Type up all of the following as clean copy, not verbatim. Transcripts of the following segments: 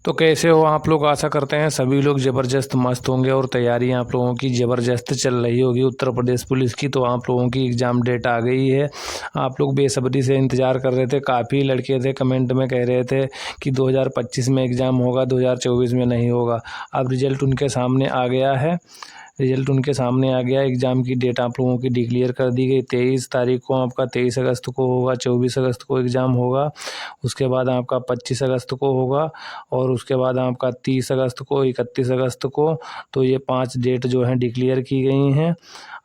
तो कैसे हो आप लोग। आशा करते हैं सभी लोग ज़बरदस्त मस्त होंगे और तैयारी आप लोगों की ज़बरदस्त चल रही होगी उत्तर प्रदेश पुलिस की। तो आप लोगों की एग्ज़ाम डेट आ गई है। आप लोग बेसब्री से इंतज़ार कर रहे थे। काफ़ी लड़के थे कमेंट में कह रहे थे कि 2025 में एग्ज़ाम होगा, 2024 में नहीं होगा। अब रिज़ल्ट उनके सामने आ गया है। एग्ज़ाम की डेट आप लोगों की डिक्लेयर कर दी गई। 23 तारीख को आपका 23 अगस्त को होगा, 24 अगस्त को एग्ज़ाम होगा। उसके बाद आपका 25 अगस्त को होगा और उसके बाद आपका 30 अगस्त को, 31 अगस्त को। तो ये 5 डेट जो हैं डिक्लेयर की गई हैं।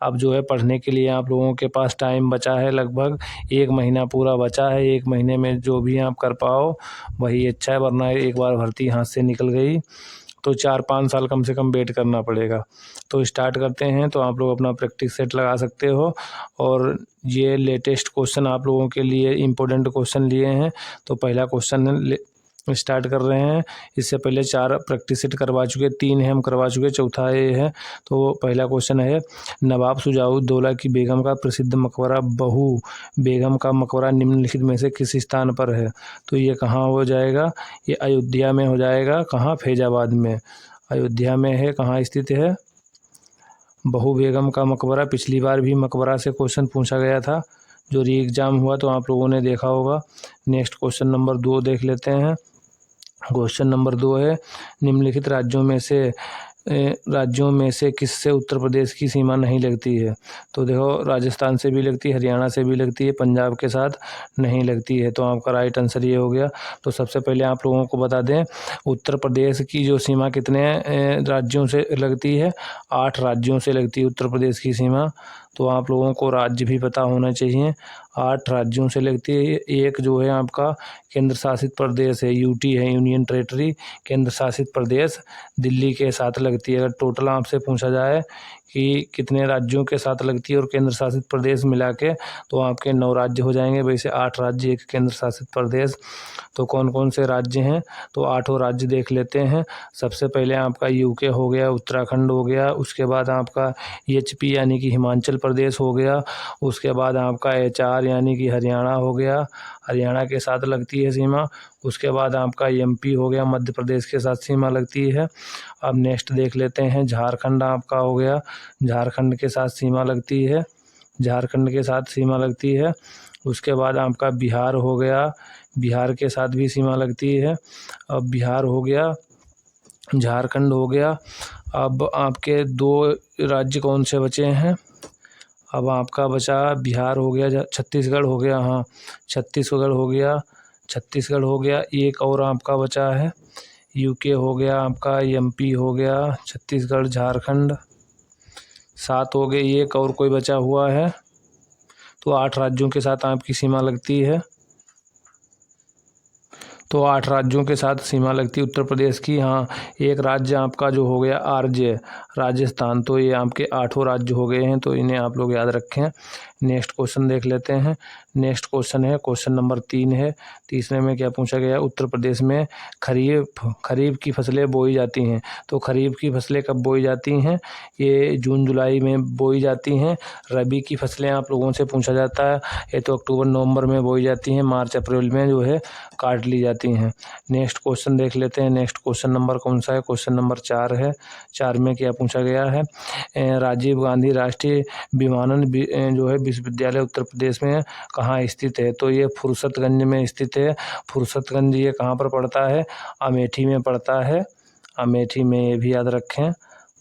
अब जो है पढ़ने के लिए आप लोगों के पास टाइम बचा है, लगभग 1 महीना पूरा बचा है। 1 महीने में जो भी आप कर पाओ वही अच्छा है, वरना एक बार भर्ती हाथ से निकल गई तो 4-5 साल कम से कम वेट करना पड़ेगा। तो स्टार्ट करते हैं। तो आप लोग अपना प्रैक्टिस सेट लगा सकते हो और ये लेटेस्ट क्वेश्चन आप लोगों के लिए इम्पोर्टेंट क्वेश्चन लिए हैं। तो पहला क्वेश्चन स्टार्ट कर रहे हैं। इससे पहले 4 प्रैक्टिस सेट करवा चुके, 3 है हम करवा चुके, चौथा ये है। तो पहला क्वेश्चन है, नवाब शुजाउद्दौला की बेगम का प्रसिद्ध मकबरा बहू बेगम का मकबरा निम्नलिखित में से किस स्थान पर है। तो ये कहाँ हो जाएगा, ये अयोध्या में हो जाएगा। कहाँ, फैजाबाद में, अयोध्या में है। कहाँ स्थित है, बहू बेगम का मकबरा। पिछली बार भी मकबरा से क्वेश्चन पूछा गया था, जो री एग्ज़ाम हुआ तो आप लोगों ने देखा होगा। नेक्स्ट क्वेश्चन नंबर 2 देख लेते हैं। क्वेश्चन नंबर 2 है, निम्नलिखित राज्यों में से किससे उत्तर प्रदेश की सीमा नहीं लगती है। तो देखो, राजस्थान से भी लगती है, हरियाणा से भी लगती है, पंजाब के साथ नहीं लगती है। तो आपका राइट आंसर ये हो गया। तो सबसे पहले आप लोगों को बता दें, उत्तर प्रदेश की जो सीमा कितने राज्यों से लगती है, 8 राज्यों से लगती है उत्तर प्रदेश की सीमा। तो आप लोगों को राज्य भी पता होना चाहिए। 8 राज्यों से लगती है। एक जो है आपका केंद्र शासित प्रदेश है, यूटी है, यूनियन टेरेटरी, केंद्र शासित प्रदेश दिल्ली के साथ लगती है। अगर टोटल आपसे पूछा जाए कि कितने राज्यों के साथ लगती है और केंद्र शासित प्रदेश मिला के, तो आपके 9 राज्य हो जाएंगे। वैसे 8 राज्य, 1 केंद्र शासित प्रदेश। तो कौन कौन से राज्य हैं, तो 8 राज्य देख लेते हैं। सबसे पहले आपका यूके हो गया, उत्तराखंड हो गया। उसके बाद आपका एचपी यानी कि हिमाचल प्रदेश हो गया। उसके बाद आपका एचआर यानी कि हरियाणा हो गया, हरियाणा के साथ लगती है सीमा। उसके बाद आपका एमपी हो गया, मध्य प्रदेश के साथ सीमा लगती है। अब नेक्स्ट देख लेते हैं, झारखंड आपका हो गया, झारखंड के साथ सीमा लगती है, झारखंड के साथ सीमा लगती है। उसके बाद आपका बिहार हो गया, बिहार के साथ भी सीमा लगती है। अब बिहार हो गया, झारखंड हो गया। अब आपके 2 राज्य कौन से बचे हैं, अब आपका बचा बिहार हो गया, छत्तीसगढ़ हो गया, हाँ छत्तीसगढ़ हो गया, छत्तीसगढ़ हो गया। एक और आपका बचा है, यूके हो गया आपका, एमपी हो गया, छत्तीसगढ़, झारखंड, 7 हो गए। एक और कोई बचा हुआ है। तो 8 राज्यों के साथ आपकी सीमा लगती है। तो 8 राज्यों के साथ सीमा लगती है उत्तर प्रदेश की। हाँ, एक राज्य आपका जो हो गया आरजे, राजस्थान। तो ये आपके 8 राज्य हो गए हैं, तो इन्हें आप लोग याद रखें। नेक्स्ट क्वेश्चन देख लेते हैं। नेक्स्ट क्वेश्चन है, क्वेश्चन नंबर 3 है। तीसरे में क्या पूछा गया, उत्तर प्रदेश में खरीफ की फसलें बोई जाती हैं। तो खरीफ की फसलें कब बोई जाती हैं, ये जून जुलाई में बोई जाती हैं। रबी की फसलें आप लोगों से पूछा जाता है, ये तो अक्टूबर नवंबर में बोई जाती हैं, मार्च अप्रैल में जो है काट ली जाती हैं। नेक्स्ट क्वेश्चन देख लेते हैं। नेक्स्ट क्वेश्चन नंबर कौन सा है, क्वेश्चन नंबर 4 है। 4 में क्या पूछा गया है, राजीव गांधी राष्ट्रीय विमानन जो है विश्वविद्यालय उत्तर प्रदेश में कहाँ स्थित है। तो ये फुर्सतगंज में स्थित है। फुर्सतगंज ये कहाँ पर पड़ता है, अमेठी में पड़ता है, अमेठी में, ये भी याद रखें।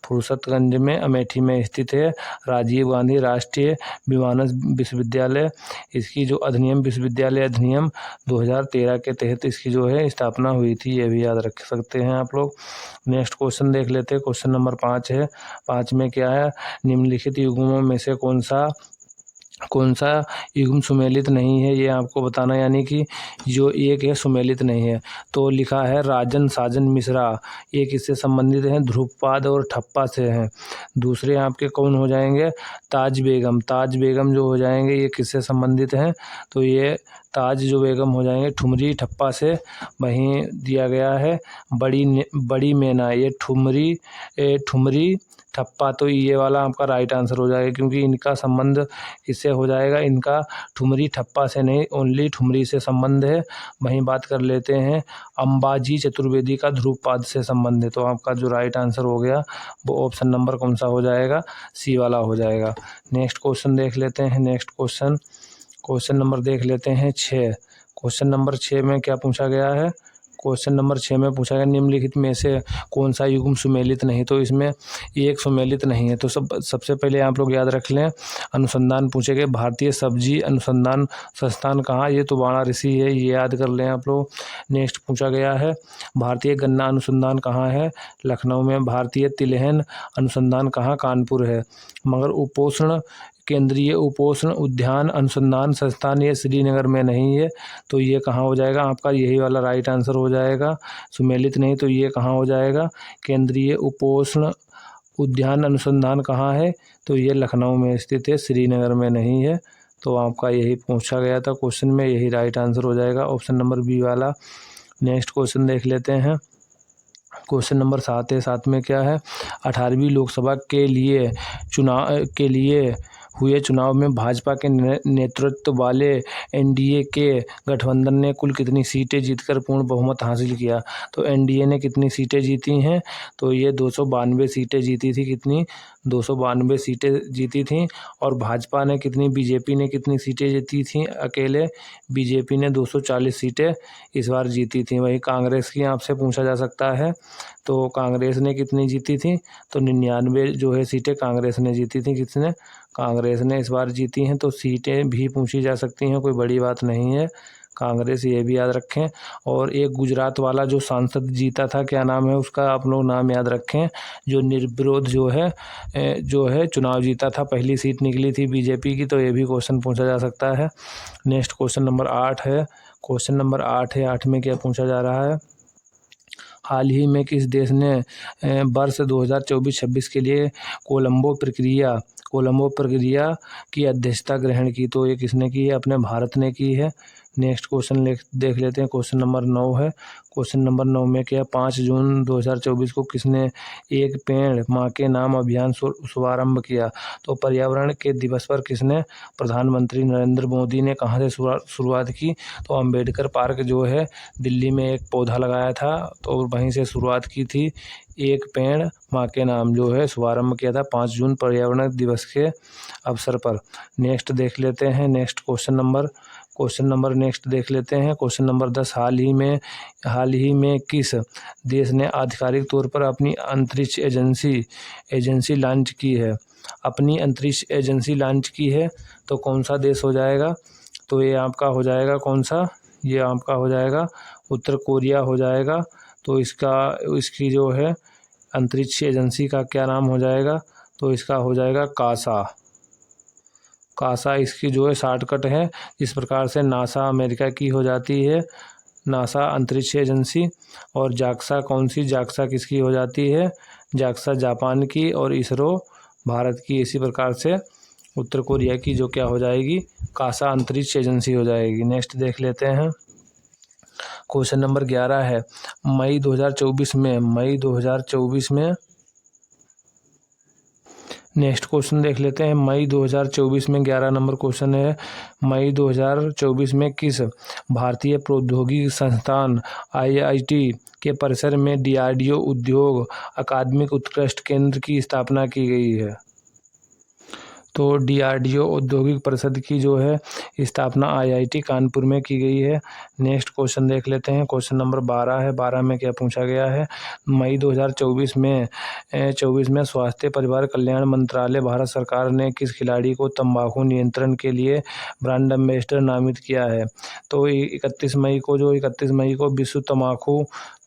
फुर्सतगंज में, अमेठी में स्थित है राजीव गांधी राष्ट्रीय विमानन विश्वविद्यालय। इसकी जो अधिनियम, विश्वविद्यालय अधिनियम 2013 के तहत इसकी जो है स्थापना हुई थी, ये भी याद रख सकते हैं आप लोग। नेक्स्ट क्वेश्चन देख लेते हैं। क्वेश्चन नंबर 5 है। 5 में क्या है, निम्नलिखित युग्मों में से कौन सा युग्म सुमेलित नहीं है, ये आपको बताना। यानी कि जो एक है सुमेलित नहीं है। तो लिखा है राजन साजन मिश्रा, ये किससे संबंधित हैं, ध्रुवपाद और ठप्पा से हैं। दूसरे आपके कौन हो जाएंगे, ताज बेगम जो हो जाएंगे, ये किससे संबंधित हैं, तो ये ताज जो बेगम हो जाएंगे ठुमरी ठप्पा से। वहीं दिया गया है बड़ी मैना, ये ठुमरी ठप्पा, तो ये वाला आपका राइट आंसर हो जाएगा, क्योंकि इनका संबंध किससे हो जाएगा, इनका ठुमरी ठप्पा से नहीं, ओनली ठुमरी से संबंध है। वहीं बात कर लेते हैं अंबाजी चतुर्वेदी का ध्रुवपाद से संबंध है। तो आपका जो राइट आंसर हो गया वो ऑप्शन नंबर कौन सा हो जाएगा, सी वाला हो जाएगा। नेक्स्ट क्वेश्चन देख लेते हैं। नेक्स्ट क्वेश्चन नंबर देख लेते हैं 6। क्वेश्चन नंबर 6 में क्या पूछा गया है, क्वेश्चन नंबर 6 में पूछा गया निम्नलिखित में से कौन सा युग्म सुमेलित नहीं। तो इसमें एक सुमेलित नहीं है। तो सबसे पहले आप लोग याद रख लें, अनुसंधान पूछे गए भारतीय सब्जी अनुसंधान संस्थान कहाँ, ये तो वाराणसी है, ये याद कर लें आप लोग। नेक्स्ट पूछा गया है भारतीय गन्ना अनुसंधान कहाँ है, लखनऊ में। भारतीय तिलहन अनुसंधान कहाँ, कानपुर है। मगर उपोष्ण केंद्रीय उपोष्ण उद्यान अनुसंधान संस्थान ये श्रीनगर में नहीं है। तो ये कहाँ हो जाएगा, आपका यही वाला राइट आंसर हो जाएगा। सुमेलित नहीं, तो ये कहाँ हो जाएगा, केंद्रीय उपोष्ण उद्यान अनुसंधान कहाँ है, तो ये लखनऊ में स्थित है, श्रीनगर में नहीं है। तो आपका यही पूछा गया था क्वेश्चन में, यही राइट आंसर हो जाएगा, ऑप्शन नंबर बी वाला। नेक्स्ट क्वेश्चन देख लेते हैं। क्वेश्चन नंबर 7 है। 7 में क्या है, 18वीं लोकसभा के लिए हुए चुनाव में भाजपा के नेतृत्व वाले एनडीए के गठबंधन ने कुल कितनी सीटें जीतकर पूर्ण बहुमत हासिल किया। तो एनडीए ने कितनी सीटें जीती हैं, तो ये 292 सीटें जीती थी। कितनी, 292 सीटें जीती थी। और भाजपा ने कितनी, बीजेपी ने कितनी सीटें जीती थी अकेले, बीजेपी ने 240 सीटें इस बार जीती थी। वही कांग्रेस की आपसे पूछा जा सकता है, तो कांग्रेस ने कितनी जीती थी, तो 99 जो है सीटें कांग्रेस ने जीती थी। किसने, कांग्रेस ने इस बार जीती हैं। तो सीटें भी पूछी जा सकती हैं, कोई बड़ी बात नहीं है, कांग्रेस, ये भी याद रखें। और एक गुजरात वाला जो सांसद जीता था, क्या नाम है उसका, आप लोग नाम याद रखें, जो निर्विरोध जो है चुनाव जीता था, पहली सीट निकली थी बीजेपी की। तो ये भी क्वेश्चन पूछा जा सकता है। नेक्स्ट क्वेश्चन नंबर 8 है। क्वेश्चन नंबर 8 है। 8 में क्या पूछा जा रहा है, हाल ही में किस देश ने वर्ष 2024-26 के लिए कोलंबो प्रक्रिया की अध्यक्षता ग्रहण की। तो ये किसने की है, अपने भारत ने की है। नेक्स्ट क्वेश्चन देख लेते हैं। क्वेश्चन नंबर 9 है। क्वेश्चन नंबर 9 में क्या, 5 जून 2024 को किसने एक पेड़ माँ के नाम अभियान शुभारंभ किया। तो पर्यावरण के दिवस पर किसने, प्रधानमंत्री नरेंद्र मोदी ने कहाँ से शुरुआत की, तो अम्बेडकर पार्क जो है दिल्ली में एक पौधा लगाया था, तो वहीं से शुरुआत की थी। एक पेड़ माँ के नाम जो है शुभारंभ किया था 5 जून किरण दिवस के अवसर पर। नेक्स्ट देख लेते हैं। नेक्स्ट क्वेश्चन नंबर नेक्स्ट देख लेते हैं। क्वेश्चन नंबर 10, हाल ही में किस देश ने आधिकारिक तौर पर अपनी अंतरिक्ष एजेंसी लॉन्च की है। अपनी अंतरिक्ष एजेंसी लॉन्च की है, तो कौन सा देश हो जाएगा, तो ये आपका हो जाएगा कौन सा, ये आपका हो जाएगा उत्तर कोरिया हो जाएगा। तो इसकी जो है अंतरिक्ष एजेंसी का क्या नाम हो जाएगा, तो इसका हो जाएगा कासा इसकी जो है शॉर्टकट है। इस प्रकार से नासा अमेरिका की हो जाती है, नासा अंतरिक्ष एजेंसी। और जाक्सा कौन सी, जाक्सा किसकी हो जाती है, जाक्सा जापान की, और इसरो भारत की। इसी प्रकार से उत्तर कोरिया की जो क्या हो जाएगी, कासा अंतरिक्ष एजेंसी हो जाएगी। नेक्स्ट देख लेते हैं। क्वेश्चन नंबर 11 है। मई 2024 में नेक्स्ट क्वेश्चन देख लेते हैं। मई 2024 में 11 नंबर क्वेश्चन है। मई 2024 में किस भारतीय प्रौद्योगिकी संस्थान IIT के परिसर में DRDO उद्योग अकादमिक उत्कृष्ट केंद्र की स्थापना की गई है। तो DRDO औद्योगिक परिषद की जो है स्थापना IIT कानपुर में की गई है। नेक्स्ट क्वेश्चन देख लेते हैं। क्वेश्चन नंबर 12 है। 12 में क्या पूछा गया है, मई 2024 में स्वास्थ्य परिवार कल्याण मंत्रालय भारत सरकार ने किस खिलाड़ी को तंबाकू नियंत्रण के लिए ब्रांड एम्बेसडर नामित किया है। तो 31 मई को विश्व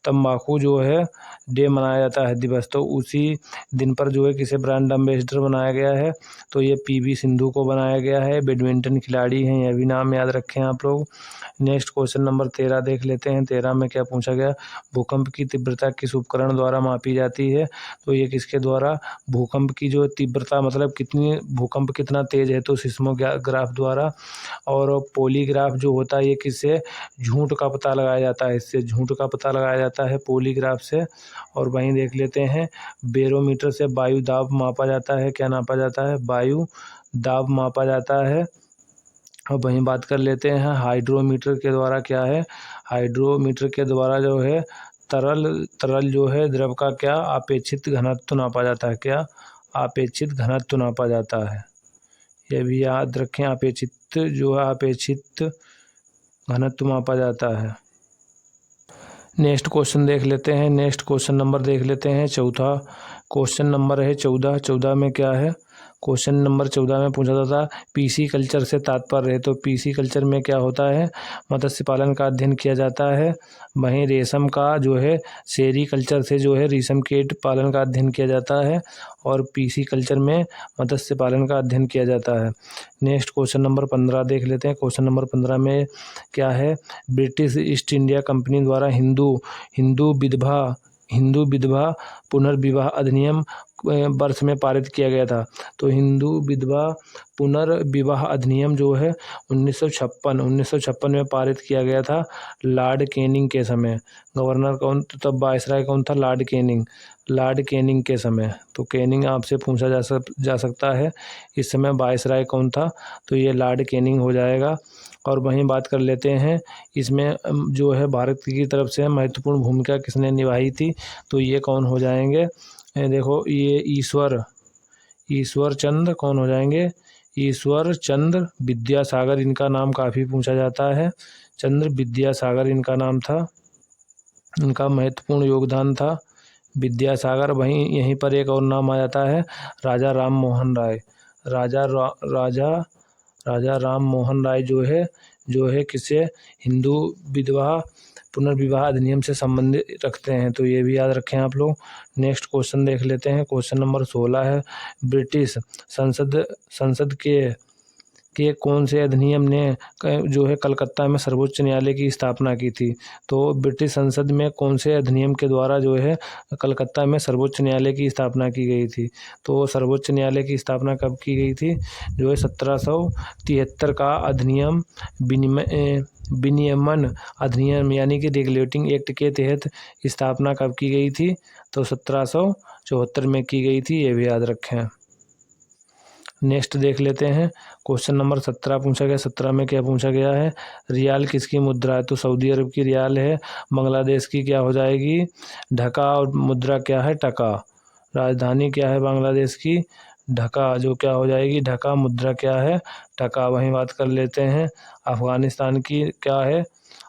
तंबाकू जो है डे मनाया जाता है, दिवस। तो उसी दिन पर जो है किसे ब्रांड एम्बेसडर बनाया गया है, तो ये PV सिंधु को बनाया गया है, बैडमिंटन खिलाड़ी हैं, यह भी नाम याद रखें आप लोग। नेक्स्ट क्वेश्चन नंबर 13 देख लेते हैं। 13 में क्या पूछा गया, भूकंप की तीव्रता किस उपकरण द्वारा मापी जाती है। तो ये किसके द्वारा, भूकंप की जो तीव्रता मतलब भूकंप कितना तेज है, तो सिस्मोग्राफ द्वारा। और पॉलीग्राफ जो होता है ये किससे, झूठ का पता लगाया जाता है, इससे झूठ का पता लगाया जाता है पॉलीग्राफ से। और वहीं देख लेते हैं बैरोमीटर से वायु दाब मापा जाता है। क्या नापा जाता है? वायु दाब मापा जाता है। और वहीं बात कर लेते हैं हाइड्रोमीटर के द्वारा। क्या है? हाइड्रोमीटर के द्वारा जो है तरल जो है द्रव का क्या आपेक्षित घनत्व नापा जाता है। क्या? आपेक्षित घनत्व नापा जाता है। ये भी याद रखें, आपेक्षित जो है आपेक्षित घनत्व मापा जाता है। नेक्स्ट क्वेश्चन देख लेते हैं। नेक्स्ट क्वेश्चन नंबर देख लेते हैं चौथा। क्वेश्चन नंबर है 14। 14 में क्या है? क्वेश्चन नंबर 14 में पूछा था पीसी कल्चर से तात्पर्य है। तो पीसी कल्चर में क्या होता है? मत्स्य पालन का अध्ययन किया जाता है। वहीं रेशम का जो है सेरी कल्चर से जो है रेशम कीट पालन का अध्ययन किया जाता है। और पीसी कल्चर में मत्स्य पालन का अध्ययन किया जाता है। नेक्स्ट क्वेश्चन नंबर 15 देख लेते हैं। क्वेश्चन नंबर 15 में क्या है? ब्रिटिश ईस्ट इंडिया कंपनी द्वारा हिंदू विधवा पुनर्विवाह अधिनियम वर्ष में पारित किया गया था। तो हिंदू विधवा पुनर्विवाह अधिनियम जो है 1956 में पारित किया गया था लॉर्ड कैनिंग के समय। गवर्नर कौन? तब वायसराय कौन था? लॉर्ड कैनिंग के समय। तो कैनिंग आपसे पूछा जा सकता है इस समय वायसराय कौन था? तो ये लॉर्ड कैनिंग हो जाएगा। और वहीं बात कर लेते हैं इसमें जो है भारत की तरफ से महत्वपूर्ण भूमिका किसने निभाई थी? तो ये कौन हो जाएंगे? देखो ये ईश्वर चंद्र कौन हो जाएंगे? ईश्वर चंद्र विद्यासागर, इनका नाम काफ़ी पूछा जाता है। चंद्र विद्यासागर इनका नाम था, इनका महत्वपूर्ण योगदान था विद्यासागर। वहीं यहीं पर एक और नाम आ जाता है राजा राम मोहन राय। राजा राम मोहन राय जो है किसे हिंदू विधवा पुनर्विवाह अधिनियम से संबंधित रखते हैं। तो ये भी याद रखें आप लोग। नेक्स्ट क्वेश्चन देख लेते हैं। क्वेश्चन नंबर 16 है ब्रिटिश संसद के कौन से अधिनियम ने जो है कलकत्ता में सर्वोच्च न्यायालय की स्थापना की थी? तो ब्रिटिश संसद में कौन से अधिनियम के द्वारा जो है कलकत्ता में सर्वोच्च न्यायालय की स्थापना की गई थी? तो सर्वोच्च न्यायालय की स्थापना कब की गई थी? जो है 1773 का अधिनियम विनियमन अधिनियम यानी कि रेगुलेटिंग एक्ट के तहत स्थापना कब की गई थी? तो 1774 में की गई थी। ये भी याद रखें। नेक्स्ट देख लेते हैं। क्वेश्चन नंबर 17 पूछा गया। 17 में क्या पूछा गया है? रियाल किसकी मुद्रा है? तो सऊदी अरब की रियाल है। बांग्लादेश की क्या हो जाएगी? ढका। और मुद्रा क्या है? टका। राजधानी क्या है बांग्लादेश की? ढका। जो क्या हो जाएगी? ढका। मुद्रा क्या है? टका। वहीं बात कर लेते हैं अफ़गानिस्तान की। क्या है?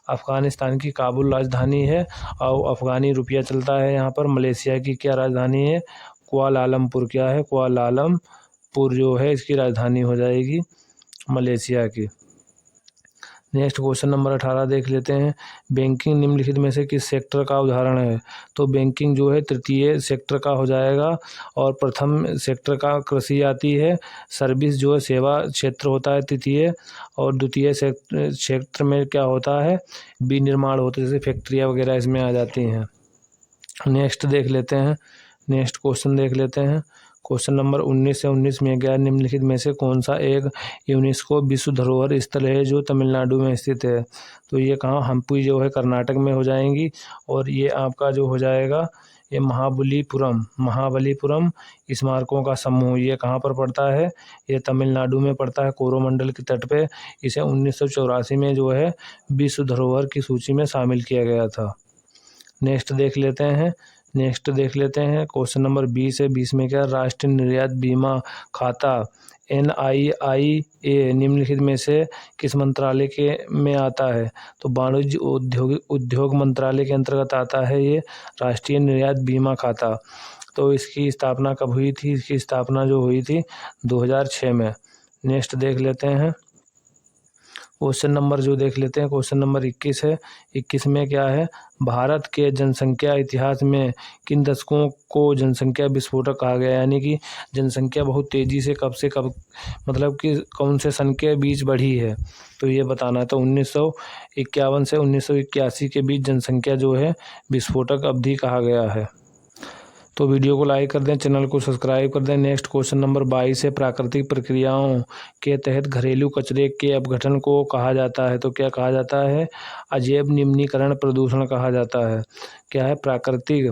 अफ़गानिस्तान की काबुल राजधानी है और अफ़गानी रुपया चलता है यहाँ पर। मलेशिया की क्या राजधानी है? कुआलालमपुर। क्या है? कुआलालमपुर जो है इसकी राजधानी हो जाएगी मलेशिया की। नेक्स्ट क्वेश्चन नंबर 18 देख लेते हैं। बैंकिंग निम्नलिखित में से किस सेक्टर का उदाहरण है? तो बैंकिंग जो है तृतीय सेक्टर का हो जाएगा। और प्रथम सेक्टर का कृषि आती है। सर्विस जो है सेवा क्षेत्र होता है तृतीय। और द्वितीय क्षेत्र में क्या होता है? विनिर्माण होता है, जैसे फैक्ट्रियाँ वगैरह इसमें आ जाती हैं। नेक्स्ट देख लेते हैं। नेक्स्ट क्वेश्चन देख लेते हैं। क्वेश्चन नंबर 19 से 19 में गया निम्नलिखित में से कौन सा एक यूनेस्को विश्व धरोहर स्थल है जो तमिलनाडु में स्थित है? तो ये कहाँ? हम्पी जो है कर्नाटक में हो जाएंगी। और ये आपका जो हो जाएगा ये महाबलीपुरम स्मारकों का समूह, ये कहाँ पर पड़ता है? ये तमिलनाडु में पड़ता है, कोरोमंडल के तट पे। इसे 1984 में जो है विश्व धरोहर की सूची में शामिल किया गया था। नेक्स्ट देख लेते हैं। क्वेश्चन नंबर 20 है। 20 में क्या? राष्ट्रीय निर्यात बीमा खाता NIIA निम्नलिखित में से किस मंत्रालय के में आता है? तो वाणिज्य उद्योग मंत्रालय के अंतर्गत आता है ये राष्ट्रीय निर्यात बीमा खाता। तो इसकी स्थापना कब हुई थी? इसकी स्थापना जो हुई थी 2006 में। नेक्स्ट देख लेते हैं। क्वेश्चन नंबर जो देख लेते हैं क्वेश्चन नंबर 21 है। 21 में क्या है? भारत के जनसंख्या इतिहास में किन दशकों को जनसंख्या विस्फोटक कहा गया? यानी कि जनसंख्या बहुत तेज़ी से कब से कब मतलब कि कौन से सन के बीच बढ़ी है? तो ये बताना है। तो 1951 से 1981 के बीच जनसंख्या जो है विस्फोटक अवधि कहा गया है। तो वीडियो को लाइक कर दें, चैनल को सब्सक्राइब कर दें। नेक्स्ट क्वेश्चन नंबर 22 है, प्राकृतिक प्रक्रियाओं के तहत घरेलू कचरे के अपघटन को कहा जाता है। तो क्या कहा जाता है? अजैव निम्नीकरण प्रदूषण कहा जाता है। क्या है? प्राकृतिक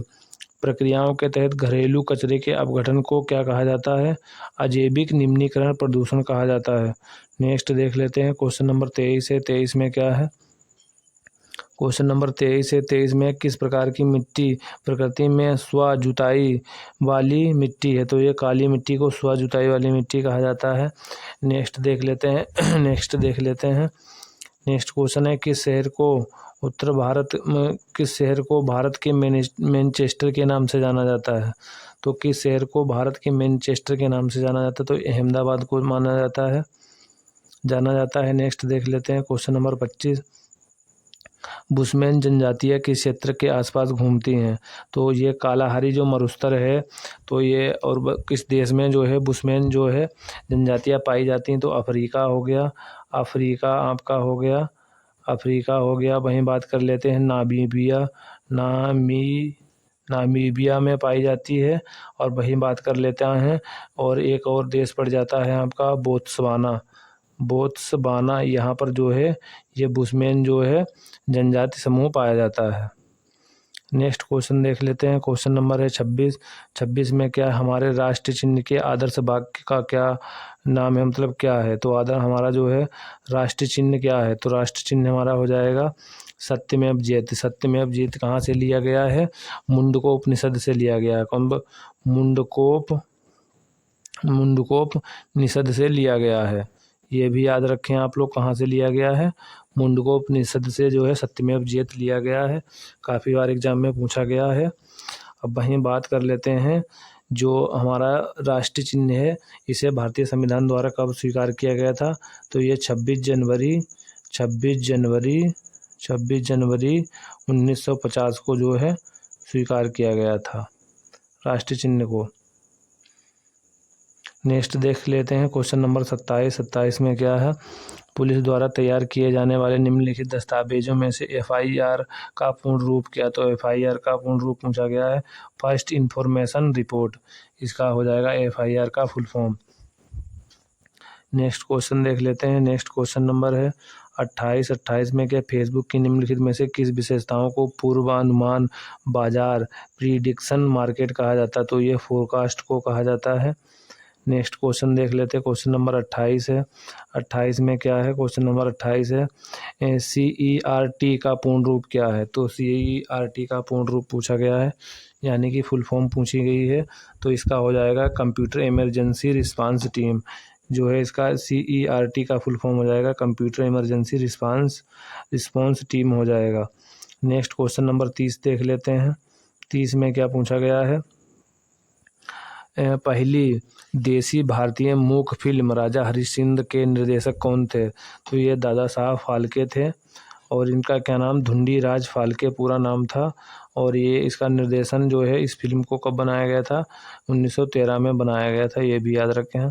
प्रक्रियाओं के तहत घरेलू कचरे के अपघटन को क्या कहा जाता है? अजैविक निम्नीकरण प्रदूषण कहा जाता है। नेक्स्ट देख लेते हैं, क्वेश्चन नंबर 23 है। 23 में क्या है? क्वेश्चन नंबर 23 है। 23 में किस प्रकार की मिट्टी प्रकृति में स्व जुताई वाली मिट्टी है? तो ये काली मिट्टी को स्व जुताई वाली मिट्टी कहा जाता है। नेक्स्ट देख लेते हैं नेक्स्ट देख लेते हैं। नेक्स्ट क्वेश्चन है, किस शहर को उत्तर भारत में किस शहर को भारत के मैनचेस्टर के नाम से जाना जाता है? तो किस शहर को भारत के मैनचेस्टर के नाम से जाना जाता है? तो अहमदाबाद को जाना जाता है। नेक्स्ट देख लेते हैं, क्वेश्चन नंबर 25, बुशमैन जनजातियाँ किस क्षेत्र के आसपास घूमती हैं? तो ये कालाहारी जो मरुस्थल है, तो ये और किस देश में जो है बुशमैन जो है जनजातियाँ पाई जाती हैं? तो अफ्रीका हो गया, अफ्रीका आपका हो गया, अफ्रीका हो गया। वहीं बात कर लेते हैं नामीबिया में पाई जाती है। और वहीं बात कर लेते हैं, और एक और देश पड़ जाता है आपका बोत्सवाना। यहाँ पर जो है ये बुशमैन जो है जनजाति समूह पाया जाता है। नेक्स्ट क्वेश्चन देख लेते हैं, क्वेश्चन नंबर है 26। 26 में क्या, हमारे राष्ट्र चिन्ह के आदर्श वाक्य का क्या नाम है, मतलब क्या है? तो हमारा जो है राष्ट्र चिन्ह क्या है? तो राष्ट्र चिन्ह हमारा हो जाएगा सत्यमेव जयते। सत्यमेव जयते कहाँ से लिया गया है? मुंडकोप उपनिषद से लिया गया है। कौन? मुंडकोप निषद से लिया गया है। ये भी याद रखें आप लोग, कहाँ से लिया गया है? मुंडकोपनिषद से जो है सत्यमेव जयते लिया गया है। काफ़ी बार एग्जाम में पूछा गया है। अब वहीं बात कर लेते हैं, जो हमारा राष्ट्रीय चिन्ह है इसे भारतीय संविधान द्वारा कब स्वीकार किया गया था? तो ये 26 जनवरी 1950 को जो है स्वीकार किया गया था राष्ट्रीय चिन्ह को। नेक्स्ट देख लेते हैं, क्वेश्चन नंबर 27। 27 में क्या है? पुलिस द्वारा तैयार किए जाने वाले निम्नलिखित दस्तावेजों में से एफआईआर का पूर्ण रूप क्या? तो एफआईआर का पूर्ण रूप पूछा गया है फर्स्ट इंफॉर्मेशन रिपोर्ट। इसका हो जाएगा एफआईआर का फुल फॉर्म। नेक्स्ट क्वेश्चन देख लेते हैं। नेक्स्ट क्वेश्चन नंबर है 28। 28 में क्या, फेसबुक की निम्नलिखित में से किस विशेषताओं को पूर्वानुमान बाजार प्रीडिक्शन मार्केट कहा जाता है? तो ये फोरकास्ट को कहा जाता है। नेक्स्ट क्वेश्चन देख लेते हैं, क्वेश्चन नंबर 28 है। 28 में क्या है? क्वेश्चन नंबर 28 है, CERT का पूर्ण रूप क्या है? तो CERT का पूर्ण रूप पूछा गया है, यानी कि फुल फॉर्म पूछी गई है। तो इसका हो जाएगा कंप्यूटर इमरजेंसी रिस्पांस टीम। जो है इसका CERT का फुल फॉर्म हो जाएगा कंप्यूटर इमरजेंसी रिस्पांस टीम हो जाएगा। नेक्स्ट क्वेश्चन नंबर 30 देख लेते हैं। 30 में क्या पूछा गया है? पहली देसी भारतीय मूक फिल्म राजा हरिश्चंद्र के निर्देशक कौन थे? तो ये दादा साहब फाल्के थे, और इनका क्या नाम? धुंडीराज फाल्के पूरा नाम था। और ये इसका निर्देशन जो है इस फिल्म को कब बनाया गया था? 1913 में बनाया गया था। ये भी याद रखें।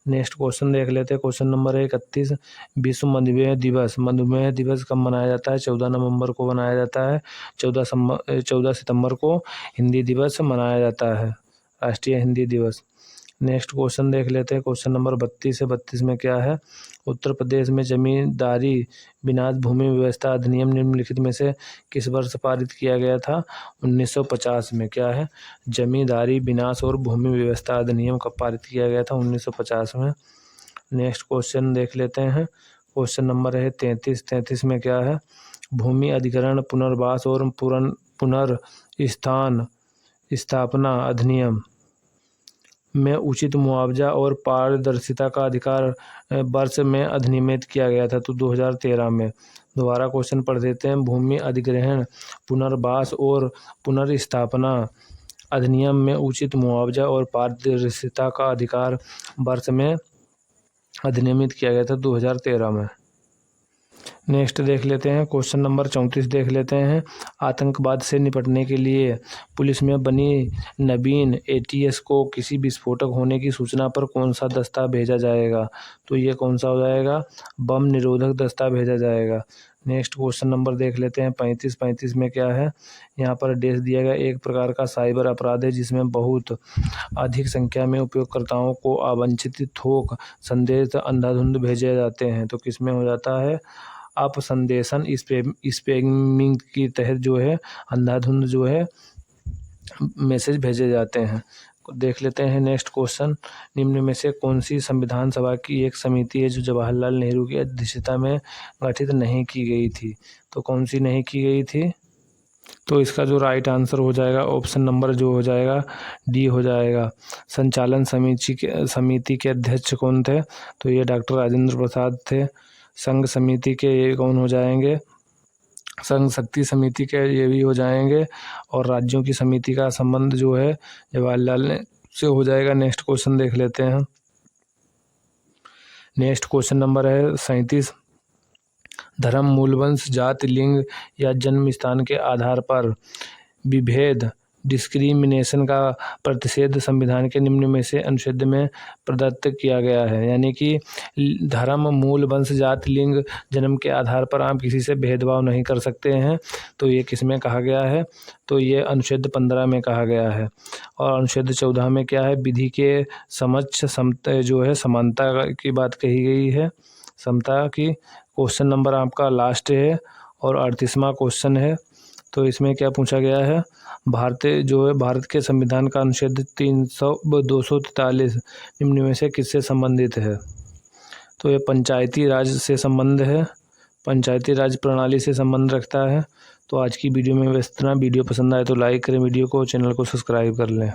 नेक्स्ट क्वेश्चन देख लेते हैं, क्वेश्चन नंबर 31। विश्व मधुमेह दिवस कब मनाया जाता है? 14 नवंबर को मनाया जाता है। 14 सितंबर को हिंदी दिवस मनाया जाता है, राष्ट्रीय हिंदी दिवस। नेक्स्ट क्वेश्चन देख लेते हैं, क्वेश्चन नंबर 32 है। 32 में क्या है? उत्तर प्रदेश में जमींदारी विनाश भूमि व्यवस्था अधिनियम निम्नलिखित में से किस वर्ष पारित किया गया था? 1950 में। क्या है? जमींदारी विनाश और भूमि व्यवस्था अधिनियम कब पारित किया गया था? 1950 में। नेक्स्ट क्वेश्चन देख लेते हैं, क्वेश्चन नंबर है 33। 33 में क्या है? भूमि अधिग्रहण पुनर्वास और स्थापना अधिनियम में उचित मुआवजा और पारदर्शिता का अधिकार वर्ष में अधिनियमित किया गया था? तो 2013 में। दोबारा क्वेश्चन पढ़ देते हैं। भूमि अधिग्रहण पुनर्वास और पुनर्स्थापना अधिनियम में उचित मुआवजा और पारदर्शिता का अधिकार वर्ष में अधिनियमित किया गया था 2013 में। नेक्स्ट देख लेते हैं, क्वेश्चन नंबर 34 देख लेते हैं। आतंकवाद से निपटने के लिए पुलिस में बनी नवीन ATS को किसी विस्फोटक होने की सूचना पर कौन सा दस्ता भेजा जाएगा? तो ये कौन सा हो जाएगा? बम निरोधक दस्ता भेजा जाएगा। नेक्स्ट क्वेश्चन नंबर देख लेते हैं 35 में क्या है? यहाँ पर डेश दिया गया एक प्रकार का साइबर अपराध है जिसमें बहुत अधिक संख्या में उपयोगकर्ताओं को अवांछित थोक संदेश अंधाधुंध भेजे जाते हैं। तो किस में हो जाता है? आप संदेशन स्पैमिंग के तहत जो है अंधाधुंध जो है मैसेज भेजे जाते हैं। देख लेते हैं नेक्स्ट क्वेश्चन। निम्न में से कौन सी संविधान सभा की एक समिति है जो जवाहरलाल नेहरू की अध्यक्षता में गठित नहीं की गई थी? तो कौन सी नहीं की गई थी? तो इसका जो राइट आंसर हो जाएगा ऑप्शन नंबर जो हो जाएगा डी हो जाएगा। संचालन समिति के अध्यक्ष कौन थे? तो ये डॉक्टर राजेंद्र प्रसाद थे। संघ समिति के ये कौन हो जाएंगे? संघ शक्ति समिति के ये भी हो जाएंगे। और राज्यों की समिति का संबंध जो है जवाहरलाल ने से हो जाएगा। नेक्स्ट क्वेश्चन देख लेते हैं। नेक्स्ट क्वेश्चन नंबर है 37। धर्म, मूलवंश, जाति, लिंग या जन्म स्थान के आधार पर विभेद डिस्क्रिमिनेशन का प्रतिषेध संविधान के निम्न में से अनुच्छेद में प्रदत्त किया गया है। यानी कि धर्म, मूल, वंश, जाति, लिंग, जन्म के आधार पर आप किसी से भेदभाव नहीं कर सकते हैं। तो ये किस में कहा गया है? तो ये अनुच्छेद 15 में कहा गया है। और अनुच्छेद 14 में क्या है? विधि के समक्ष समता जो है समानता की बात कही गई है, समता की। क्वेश्चन नंबर आपका लास्ट है और 38वां क्वेश्चन है। तो इसमें क्या पूछा गया है? भारत के संविधान का अनुच्छेद 243 निम्न में से किससे संबंधित है? तो ये पंचायती राज से संबंध है, पंचायती राज प्रणाली से संबंध रखता है। तो आज की वीडियो में बस इतना। वीडियो पसंद आए तो लाइक करें वीडियो को, चैनल को सब्सक्राइब कर लें।